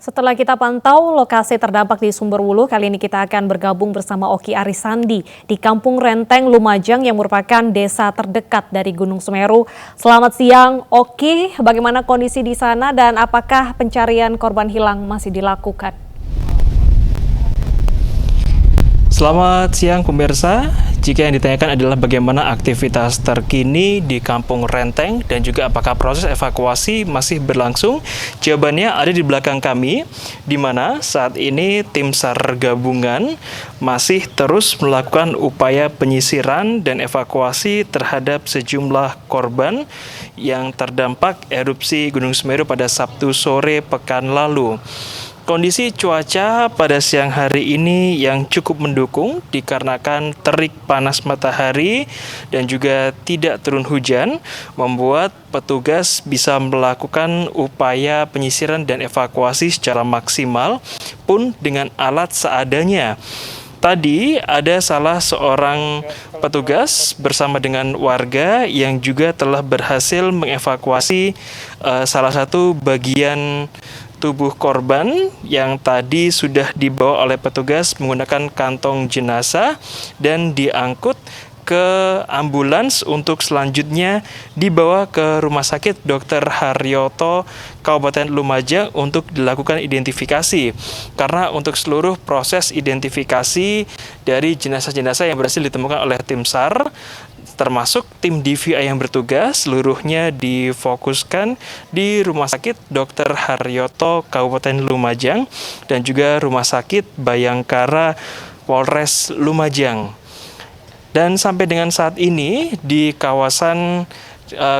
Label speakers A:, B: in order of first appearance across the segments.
A: Setelah kita pantau lokasi terdampak di Sumberwuluh, kali ini kita akan bergabung bersama Oki Arisandi di Kampung Renteng, Lumajang yang merupakan desa terdekat dari Gunung Semeru. Selamat siang, Oki. Bagaimana kondisi di sana dan apakah pencarian korban hilang masih dilakukan?
B: Selamat siang pemirsa, jika yang ditanyakan adalah bagaimana aktivitas terkini di Kampung Renteng dan juga apakah proses evakuasi masih berlangsung, jawabannya ada di belakang kami, di mana saat ini tim SAR gabungan masih terus melakukan upaya penyisiran dan evakuasi terhadap sejumlah korban yang terdampak erupsi Gunung Semeru pada Sabtu sore pekan lalu. Kondisi cuaca pada siang hari ini yang cukup mendukung dikarenakan terik panas matahari dan juga tidak turun hujan membuat petugas bisa melakukan upaya penyisiran dan evakuasi secara maksimal pun dengan alat seadanya. Tadi ada salah seorang petugas bersama dengan warga yang juga telah berhasil mengevakuasi salah satu bagian tubuh korban yang tadi sudah dibawa oleh petugas menggunakan kantong jenazah dan diangkut ke ambulans untuk selanjutnya dibawa ke Rumah Sakit Dr. Haryoto Kabupaten Lumajang untuk dilakukan identifikasi. Karena untuk seluruh proses identifikasi dari jenazah-jenazah yang berhasil ditemukan oleh tim SAR termasuk tim DVI yang bertugas, seluruhnya difokuskan di Rumah Sakit Dr. Haryoto Kabupaten Lumajang dan juga Rumah Sakit Bayangkara Polres Lumajang. Dan sampai dengan saat ini di kawasan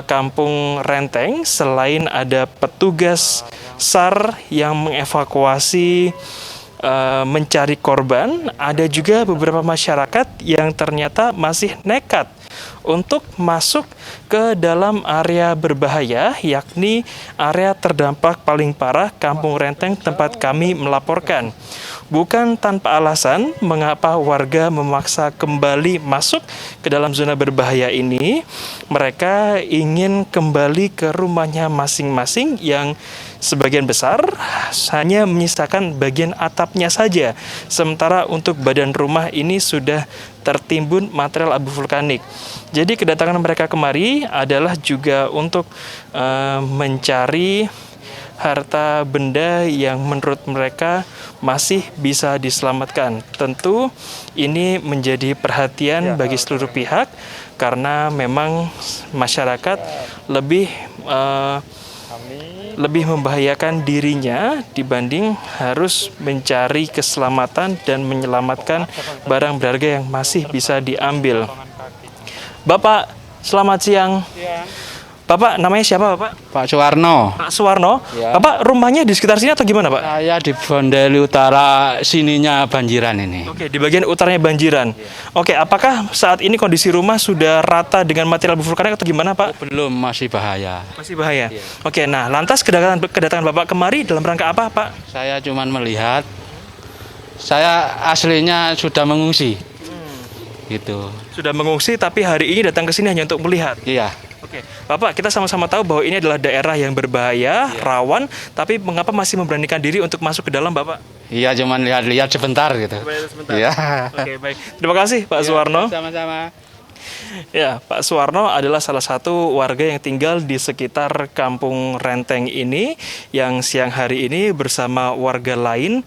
B: Kampung Renteng, selain ada petugas SAR yang mengevakuasi mencari korban, ada juga beberapa masyarakat yang ternyata masih nekat untuk masuk ke dalam area berbahaya, yakni area terdampak paling parah Kampung Renteng tempat kami melaporkan. Bukan tanpa alasan mengapa warga memaksa kembali masuk ke dalam zona berbahaya ini. Mereka ingin kembali ke rumahnya masing-masing yang sebagian besar hanya menyisakan bagian atapnya saja. Sementara untuk badan rumah ini sudah tertimbun material abu vulkanik. Jadi kedatangan mereka kemari adalah juga untuk mencari harta benda yang menurut mereka masih bisa diselamatkan. Tentu ini menjadi perhatian bagi seluruh pihak karena memang masyarakat lebih membahayakan dirinya dibanding harus mencari keselamatan dan menyelamatkan barang berharga yang masih bisa diambil. Bapak, selamat siang. Bapak, namanya siapa Bapak?
C: Pak Suwarno.
B: Pak Suwarno.
C: Ya.
B: Bapak rumahnya di sekitar sini atau gimana Pak?
C: Saya di Bondeli Utara, sininya banjiran ini.
B: Oke, di bagian utaranya banjiran. Oke, apakah saat ini kondisi rumah sudah rata dengan material abu vulkanik atau gimana Pak?
C: Belum, masih bahaya.
B: Masih bahaya. Oke, nah lantas kedatangan Bapak kemari dalam rangka apa Pak?
C: Saya cuma melihat, saya aslinya sudah mengungsi. Gitu.
B: Sudah mengungsi tapi hari ini datang ke sini hanya untuk melihat.
C: Iya.
B: Oke, Bapak, kita sama-sama tahu bahwa ini adalah daerah yang berbahaya, rawan, tapi mengapa masih memberanikan diri untuk masuk ke dalam, Bapak?
C: Iya, cuma lihat-lihat sebentar gitu.
B: Sebentar.
C: Iya.
B: Oke, baik. Terima kasih, Pak Suwarno.
C: Sama-sama.
B: Ya, Pak Suwarno adalah salah satu warga yang tinggal di sekitar Kampung Renteng ini yang siang hari ini bersama warga lain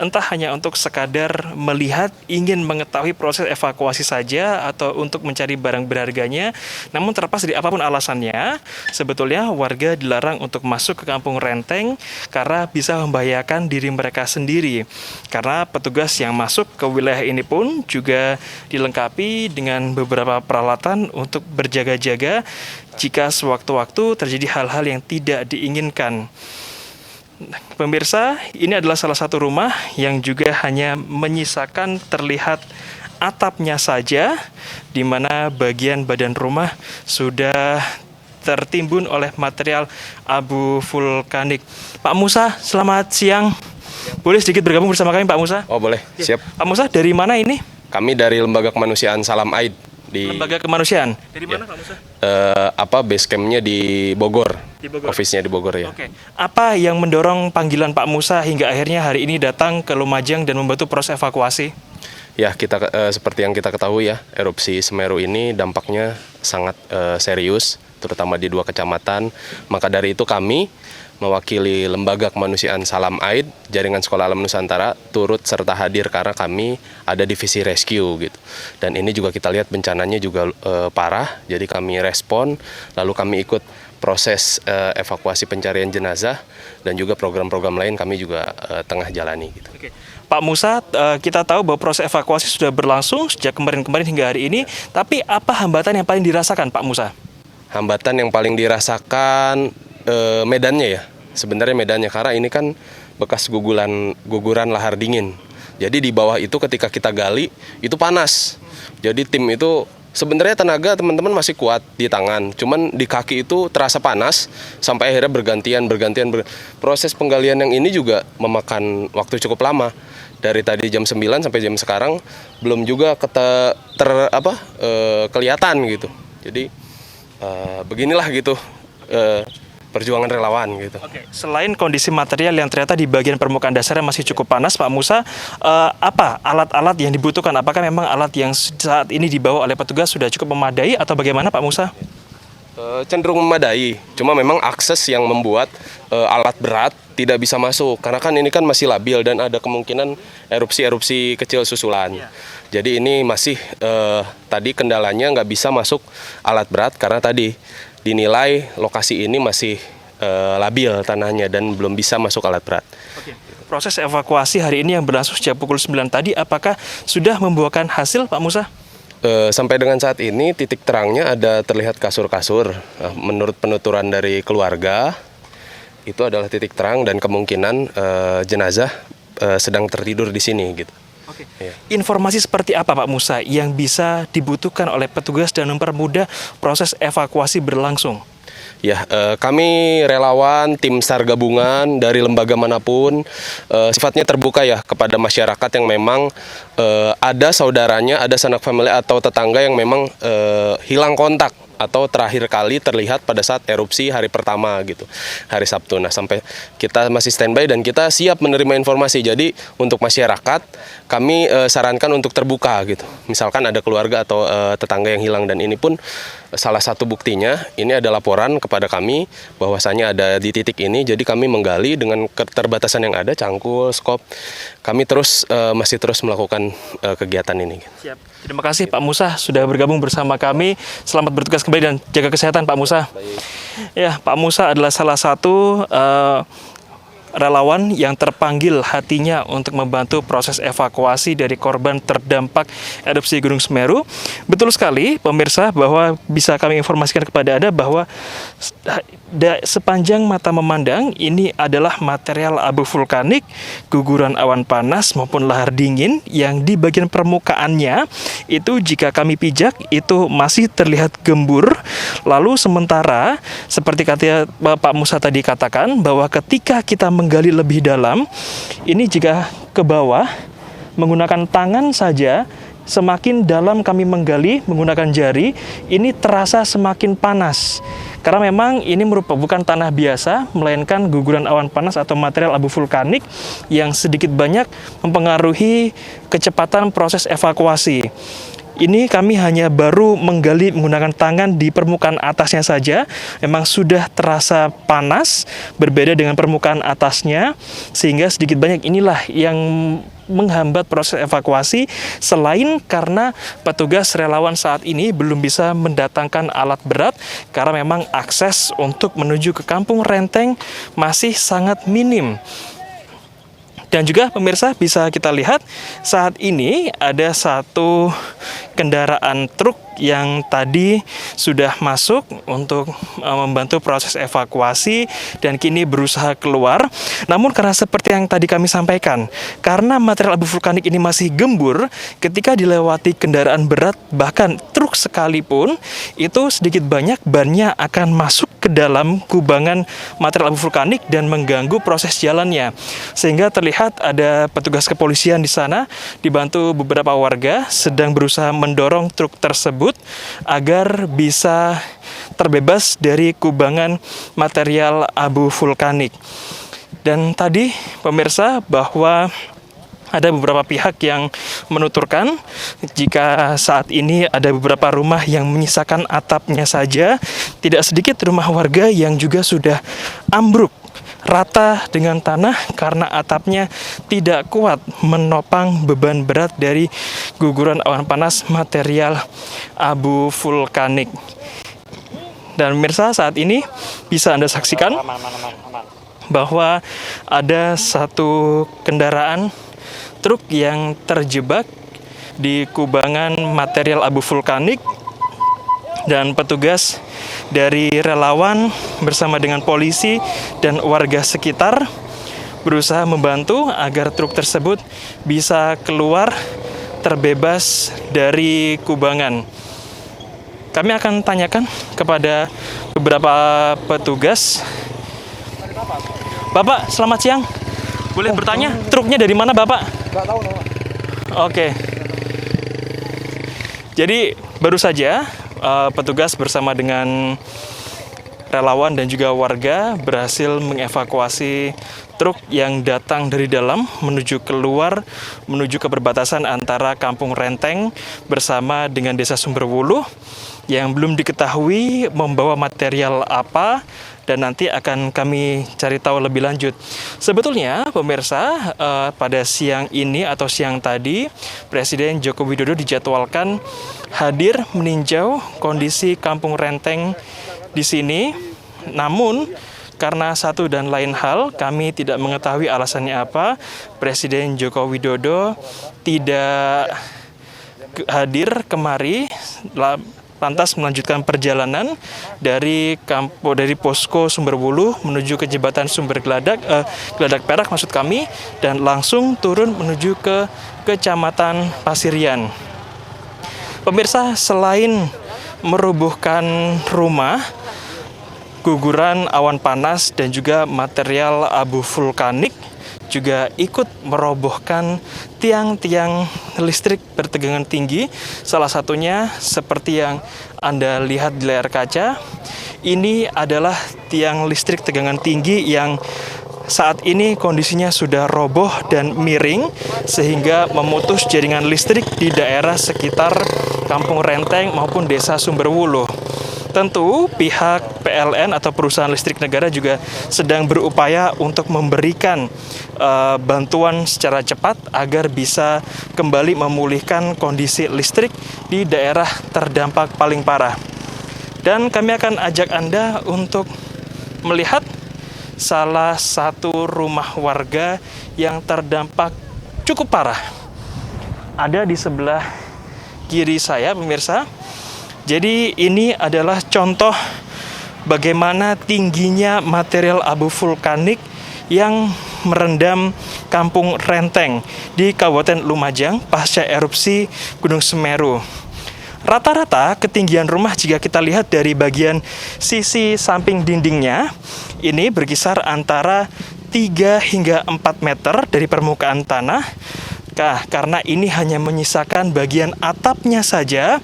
B: entah hanya untuk sekadar melihat, ingin mengetahui proses evakuasi saja atau untuk mencari barang berharganya. Namun terlepas dari apapun alasannya, sebetulnya warga dilarang untuk masuk ke Kampung Renteng karena bisa membahayakan diri mereka sendiri. Karena petugas yang masuk ke wilayah ini pun juga dilengkapi dengan beberapa peralatan untuk berjaga-jaga jika sewaktu-waktu terjadi hal-hal yang tidak diinginkan. Pemirsa, ini adalah salah satu rumah yang juga hanya menyisakan terlihat atapnya saja, di mana bagian badan rumah sudah tertimbun oleh material abu vulkanik. Pak Musa, selamat siang. Boleh sedikit bergabung bersama kami Pak Musa?
D: Oh boleh, siap.
B: Pak Musa, dari mana ini?
D: Kami dari Lembaga Kemanusiaan Salam Aid di
B: Lembaga kemanusiaan. Dari mana Pak Musa?
D: base campnya di Bogor,
B: Di Bogor.
D: office-nya di Bogor ya.
B: Oke. Apa yang mendorong panggilan Pak Musa hingga akhirnya hari ini datang ke Lumajang dan membantu proses evakuasi?
D: Ya, kita seperti yang kita ketahui ya, erupsi Semeru ini dampaknya sangat serius, terutama di 2 kecamatan. Maka dari itu kami mewakili Lembaga Kemanusiaan Salam Aid, Jaringan Sekolah Alam Nusantara, turut serta hadir karena kami ada divisi rescue gitu. Dan ini juga kita lihat bencananya juga parah, jadi kami respon, lalu kami ikut proses evakuasi pencarian jenazah dan juga program-program lain kami juga tengah jalani gitu.
B: Oke. Pak Musa, kita tahu bahwa proses evakuasi sudah berlangsung sejak kemarin-kemarin hingga hari ini, tapi apa hambatan yang paling dirasakan Pak Musa?
D: Hambatan yang paling dirasakan medannya ya, sebenarnya medannya karena ini kan bekas guguran lahar dingin. Jadi di bawah itu ketika kita gali itu panas. Jadi tim itu sebenarnya tenaga teman-teman masih kuat di tangan, cuman di kaki itu terasa panas sampai akhirnya bergantian. Proses penggalian yang ini juga memakan waktu cukup lama. Dari tadi jam 9 sampai jam sekarang belum juga kelihatan gitu. Jadi beginilah gitu perjuangan relawan gitu.
B: Oke. Selain kondisi material yang ternyata di bagian permukaan dasarnya masih cukup panas, Pak Musa, apa alat-alat yang dibutuhkan? Apakah memang alat yang saat ini dibawa oleh petugas sudah cukup memadai atau bagaimana Pak Musa?
D: Cenderung memadai, cuma memang akses yang membuat alat berat tidak bisa masuk karena kan ini kan masih labil dan ada kemungkinan erupsi kecil susulan. Jadi ini masih tadi kendalanya nggak bisa masuk alat berat karena tadi dinilai lokasi ini masih labil tanahnya dan belum bisa masuk alat berat.
B: Oke. Proses evakuasi hari ini yang berlangsung sejak pukul 9 tadi, apakah sudah membuahkan hasil Pak Musa?
D: Sampai dengan saat ini titik terangnya ada terlihat kasur-kasur. Menurut penuturan dari keluarga itu adalah titik terang dan kemungkinan jenazah sedang tertidur di sini gitu.
B: Oke.
D: Ya.
B: Informasi seperti apa Pak Musa yang bisa dibutuhkan oleh petugas dan mempermudah proses evakuasi berlangsung?
D: Ya, kami relawan tim SAR gabungan dari lembaga manapun sifatnya terbuka ya kepada masyarakat yang memang ada saudaranya, ada sanak famili atau tetangga yang memang hilang kontak atau terakhir kali terlihat pada saat erupsi hari pertama gitu, hari Sabtu. Nah, sampai kita masih standby dan kita siap menerima informasi. Jadi untuk masyarakat kami sarankan untuk terbuka gitu. Misalkan ada keluarga atau tetangga yang hilang dan ini pun salah satu buktinya ini ada laporan kepada kami bahwasanya ada di titik ini. Jadi kami menggali dengan keterbatasan yang ada, cangkul, skop. Kami masih terus melakukan kegiatan ini.
B: Siap. Terima kasih Pak Musa sudah bergabung bersama kami. Selamat bertugas kembali dan jaga kesehatan Pak Musa.
D: Baik.
B: Ya, Pak Musa adalah salah satu relawan yang terpanggil hatinya untuk membantu proses evakuasi dari korban terdampak erupsi Gunung Semeru. Betul sekali pemirsa bahwa bisa kami informasikan kepada Anda bahwa sepanjang mata memandang ini adalah material abu vulkanik, guguran awan panas maupun lahar dingin yang di bagian permukaannya itu jika kami pijak itu masih terlihat gembur. Lalu sementara seperti kata Pak Musa tadi katakan bahwa ketika kita menggali lebih dalam, ini jika ke bawah menggunakan tangan saja, semakin dalam kami menggali menggunakan jari, ini terasa semakin panas. Karena memang ini bukan tanah biasa, melainkan guguran awan panas atau material abu vulkanik yang sedikit banyak mempengaruhi kecepatan proses evakuasi. Ini kami hanya baru menggali menggunakan tangan di permukaan atasnya saja. Memang sudah terasa panas, berbeda dengan permukaan atasnya. Sehingga sedikit banyak inilah yang menghambat proses evakuasi. Selain karena petugas relawan saat ini belum bisa mendatangkan alat berat. Karena memang akses untuk menuju ke Kampung Renteng masih sangat minim. Dan juga pemirsa bisa kita lihat saat ini ada satu kendaraan truk yang tadi sudah masuk untuk membantu proses evakuasi dan kini berusaha keluar. Namun karena seperti yang tadi kami sampaikan, karena material abu vulkanik ini masih gembur, ketika dilewati kendaraan berat bahkan truk sekalipun, itu sedikit banyak bannya akan masuk ke dalam kubangan material abu vulkanik dan mengganggu proses jalannya. Sehingga terlihat ada petugas kepolisian di sana dibantu beberapa warga sedang berusaha mendorong truk tersebut agar bisa terbebas dari kubangan material abu vulkanik. Dan tadi pemirsa bahwa ada beberapa pihak yang menuturkan jika saat ini ada beberapa rumah yang menyisakan atapnya saja, tidak sedikit rumah warga yang juga sudah ambruk rata dengan tanah karena atapnya tidak kuat menopang beban berat dari guguran awan panas material abu vulkanik. Dan pemirsa, saat ini bisa Anda saksikan bahwa ada satu kendaraan truk yang terjebak di kubangan material abu vulkanik, dan petugas dari relawan bersama dengan polisi dan warga sekitar berusaha membantu agar truk tersebut bisa keluar terbebas dari kubangan. Kami akan tanyakan kepada beberapa petugas. Bapak, selamat siang. Boleh bertanya, truknya dari mana, Bapak?
E: Nggak tahu, Pak.
B: Oke. Jadi baru saja petugas bersama dengan relawan dan juga warga berhasil mengevakuasi truk yang datang dari dalam menuju keluar, menuju ke perbatasan antara Kampung Renteng bersama dengan Desa Sumberwuluh, yang belum diketahui membawa material apa, dan nanti akan kami cari tahu lebih lanjut. Sebetulnya pemirsa, pada siang ini atau siang tadi Presiden Joko Widodo dijadwalkan hadir meninjau kondisi Kampung Renteng di sini. Namun karena satu dan lain hal, kami tidak mengetahui alasannya apa, Presiden Joko Widodo tidak hadir kemari, lantas melanjutkan perjalanan dari posko Sumberwuluh menuju ke jembatan Geladak Perak maksud kami, dan langsung turun menuju ke Kecamatan Pasirian. Pemirsa, selain merubuhkan rumah, guguran awan panas dan juga material abu vulkanik juga ikut merobohkan tiang-tiang listrik bertegangan tinggi. Salah satunya seperti yang Anda lihat di layar kaca, ini adalah tiang listrik tegangan tinggi yang saat ini kondisinya sudah roboh dan miring sehingga memutus jaringan listrik di daerah sekitar Kampung Renteng maupun Desa Sumberwuluh. Tentu pihak PLN atau perusahaan listrik negara juga sedang berupaya untuk memberikan bantuan secara cepat agar bisa kembali memulihkan kondisi listrik di daerah terdampak paling parah. Dan kami akan ajak Anda untuk melihat salah satu rumah warga yang terdampak cukup parah. Ada di sebelah kiri saya, pemirsa. Jadi ini adalah contoh bagaimana tingginya material abu vulkanik yang merendam Kampung Renteng di Kabupaten Lumajang pasca erupsi Gunung Semeru. Rata-rata ketinggian rumah jika kita lihat dari bagian sisi samping dindingnya ini berkisar antara 3 hingga 4 meter dari permukaan tanah. Karena ini hanya menyisakan bagian atapnya saja,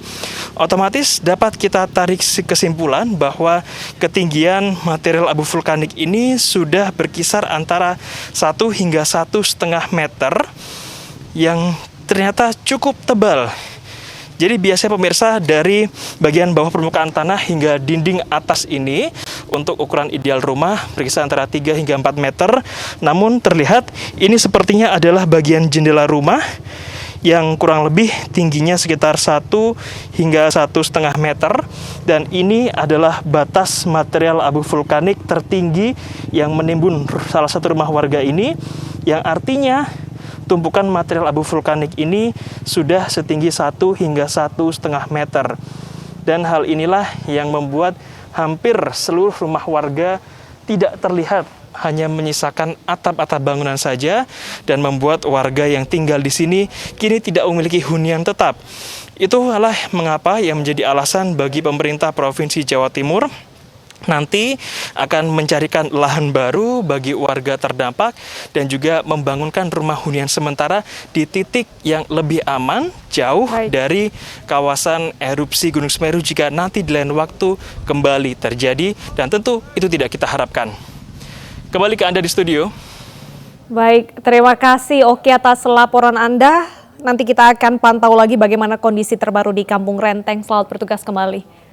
B: otomatis dapat kita tarik kesimpulan bahwa ketinggian material abu vulkanik ini sudah berkisar antara 1 hingga 1,5 meter yang ternyata cukup tebal. Jadi biasanya pemirsa, dari bagian bawah permukaan tanah hingga dinding atas ini untuk ukuran ideal rumah berkisar antara 3 hingga 4 meter. Namun terlihat ini sepertinya adalah bagian jendela rumah yang kurang lebih tingginya sekitar 1 hingga 1,5 meter. Dan ini adalah batas material abu vulkanik tertinggi yang menimbun salah satu rumah warga ini, yang artinya tumpukan material abu vulkanik ini sudah setinggi 1 hingga 1,5 meter. Dan hal inilah yang membuat hampir seluruh rumah warga tidak terlihat, hanya menyisakan atap-atap bangunan saja, dan membuat warga yang tinggal di sini kini tidak memiliki hunian tetap. Itulah mengapa yang menjadi alasan bagi pemerintah Provinsi Jawa Timur nanti akan mencarikan lahan baru bagi warga terdampak dan juga membangunkan rumah hunian sementara di titik yang lebih aman, jauh dari kawasan erupsi Gunung Semeru jika nanti di lain waktu kembali terjadi, dan tentu itu tidak kita harapkan. Kembali ke Anda di studio.
A: Baik, terima kasih Oki atas laporan Anda. Nanti kita akan pantau lagi bagaimana kondisi terbaru di Kampung Renteng. Selamat bertugas kembali.